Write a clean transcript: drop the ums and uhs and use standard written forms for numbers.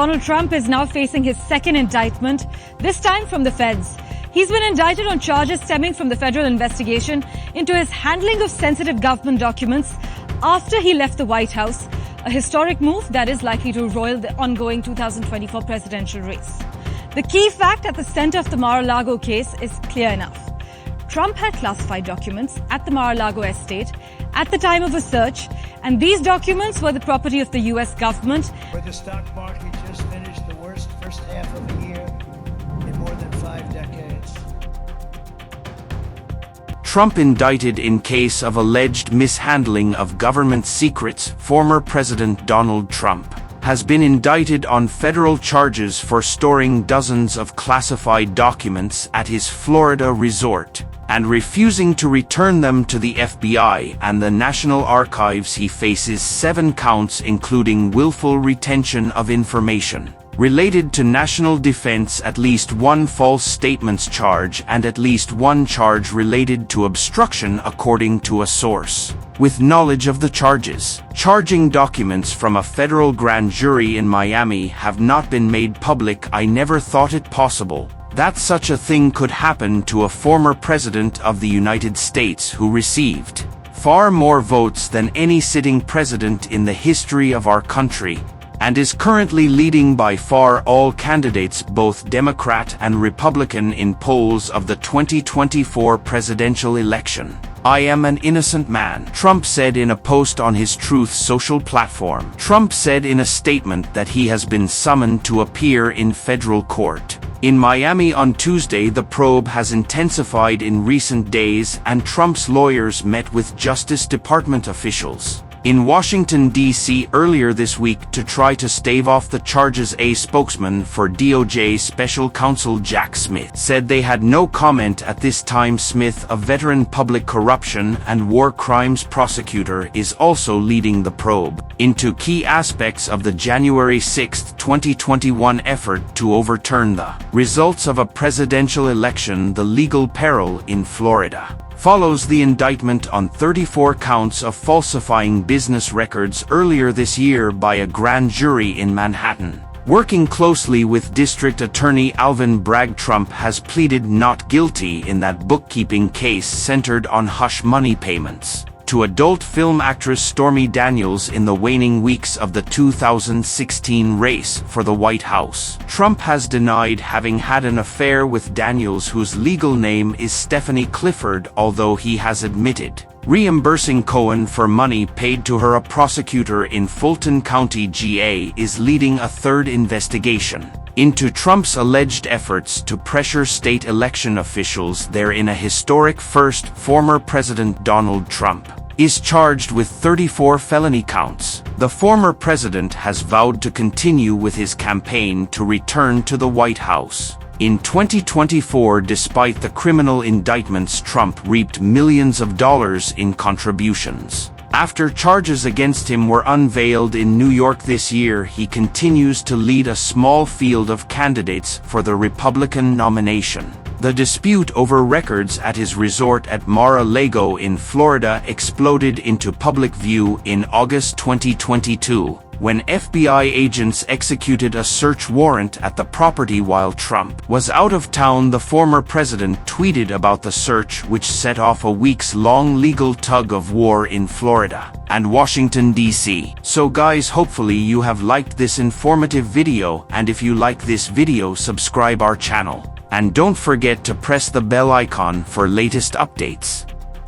Donald Trump is now facing his second indictment, this time from the feds. He's been indicted on charges stemming from the federal investigation into his handling of sensitive government documents after he left the White House, a historic move that is likely to roil the ongoing 2024 presidential race. The key fact at the center of the Mar-a-Lago case is clear enough. Trump had classified documents at the Mar-a-Lago estate at the time of a search, and these documents were the property of the U.S. government. Where the stock market just finished the worst first half of the year in more than 5 decades. Trump indicted in case of alleged mishandling of government secrets. Former President Donald Trump has been indicted on federal charges for storing dozens of classified documents at his Florida resort and refusing to return them to the FBI and the National Archives. He faces 7 counts, including willful retention of information related to national defense, at least 1 false statements charge, and at least 1 charge related to obstruction, according to a source with knowledge of the charges. Charging documents from a federal grand jury in Miami have not been made public. I never thought it possible that such a thing could happen to a former president of the United States who received far more votes than any sitting president in the history of our country, and is currently leading by far all candidates, both Democrat and Republican, in polls of the 2024 presidential election. I am an innocent man, Trump said in a post on his Truth Social platform. Trump said in a statement that he has been summoned to appear in federal court in Miami on Tuesday. The probe has intensified in recent days, and Trump's lawyers met with Justice Department officials in Washington, D.C. earlier this week to try to stave off the charges. A spokesman for DOJ Special Counsel Jack Smith said they had no comment at this time. Smith, a veteran public corruption and war crimes prosecutor, is also leading the probe into key aspects of the January 6, 2021 effort to overturn the results of a presidential election. The legal peril in Florida follows the indictment on 34 counts of falsifying business records earlier this year by a grand jury in Manhattan. Working closely with District Attorney Alvin, Bragg, Trump has pleaded not guilty in that bookkeeping case centered on hush money payments to adult film actress Stormy Daniels in the waning weeks of the 2016 race for the White House. Trump has denied having had an affair with Daniels, whose legal name is Stephanie Clifford, although he has admitted reimbursing Cohen for money paid to her. A prosecutor in Fulton County, GA, is leading a 3rd investigation into Trump's alleged efforts to pressure state election officials there in a historic first. Former President Donald Trump is charged with 34 felony counts. The former president has vowed to continue with his campaign to return to the White House in 2024. Despite the criminal indictments, Trump reaped millions of dollars in contributions. After charges against him were unveiled in New York this year, he continues to lead a small field of candidates for the Republican nomination. The dispute over records at his resort at Mar-a-Lago in Florida exploded into public view in August 2022, when FBI agents executed a search warrant at the property while Trump was out of town. The former president tweeted about the search, which set off a weeks-long legal tug-of-war in Florida and Washington, D.C. So guys, hopefully you have liked this informative video, and if you like this video, subscribe our channel. And don't forget to press the bell icon for latest updates.